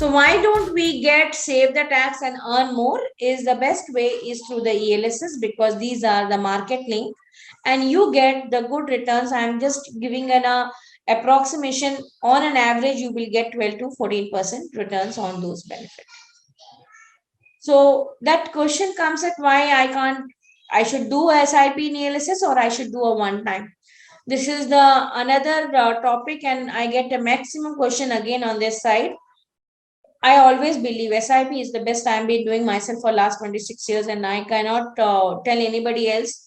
So why don't we save the tax and earn more? Is the best way is through the ELSs, because these are the market link and you get the good returns. I'm just giving an approximation. On an average, you will get 12 to 14% returns on those benefits. So that question comes at why I should do a SIP analysis or I should do a one time. This is the another topic, and I get a maximum question again on this side. I always believe SIP is the best. I've been doing myself for last 26 years, and I cannot tell anybody else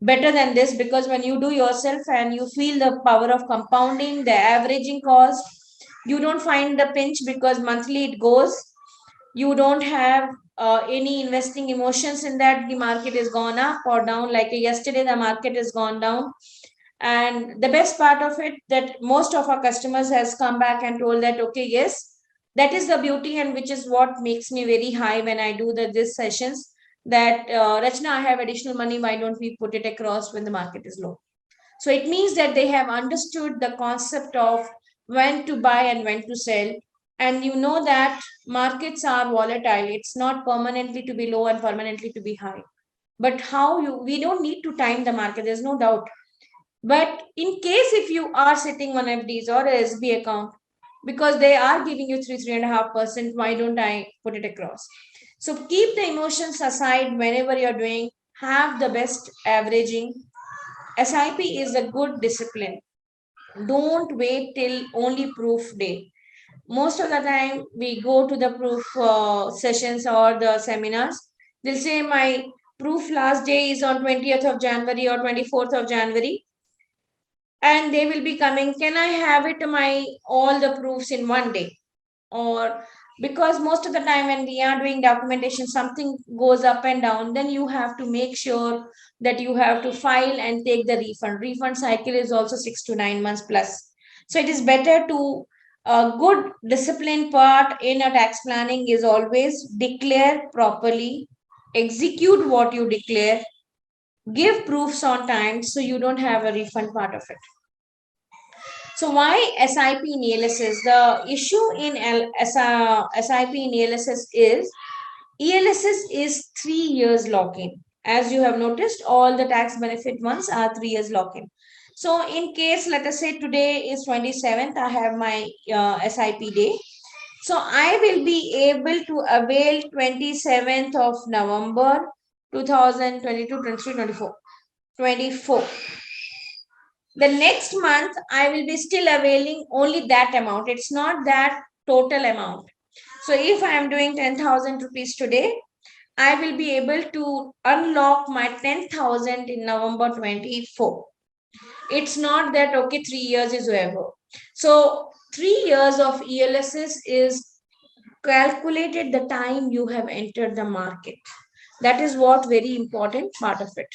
better than this, because when you do yourself and you feel the power of compounding, the averaging cost, you don't find the pinch because monthly it goes. You don't have any investing emotions in that the market is gone up or down. Like yesterday, the market has gone down. And the best part of it, that most of our customers has come back and told that, okay, yes, that is the beauty, and which is what makes me very high when I do this sessions, that Rachna, I have additional money, why don't we put it across when the market is low? So it means that they have understood the concept of when to buy and when to sell. And you know that markets are volatile. It's not permanently to be low and permanently to be high. But we don't need to time the market, there's no doubt. But in case if you are sitting on FDs or a SB account, because they are giving you 3.5%, why don't I put it across? So keep the emotions aside whenever you're doing, have the best averaging. SIP is a good discipline. Don't wait till only proof day. Most of the time we go to the proof sessions or the seminars, they'll say my proof last day is on 20th of January or 24th of January. And they will be coming, can I have it all the proofs in one day? Or because most of the time when we are doing documentation, something goes up and down, then you have to make sure that you have to file and take the refund cycle is also 6 to 9 months plus. So it is better to a good discipline part in a tax planning is always declare properly, execute what you declare, give proofs on time so you don't have a refund part of it. So why SIP analysis? The issue in SIP analysis is ELSS is 3 years lock-in. As you have noticed, all the tax benefit ones are 3 years lock-in. So in case, let us say today is 27th, I have my SIP day. So I will be able to avail 27th of November 2022, 23, 24. 24. The next month, I will be still availing only that amount. It's not that total amount. So if I am doing 10,000 rupees today, I will be able to unlock my 10,000 in November 24. It's not that, okay, 3 years is over. So 3 years of ELSS is calculated the time you have entered the market. That is what very important part of it.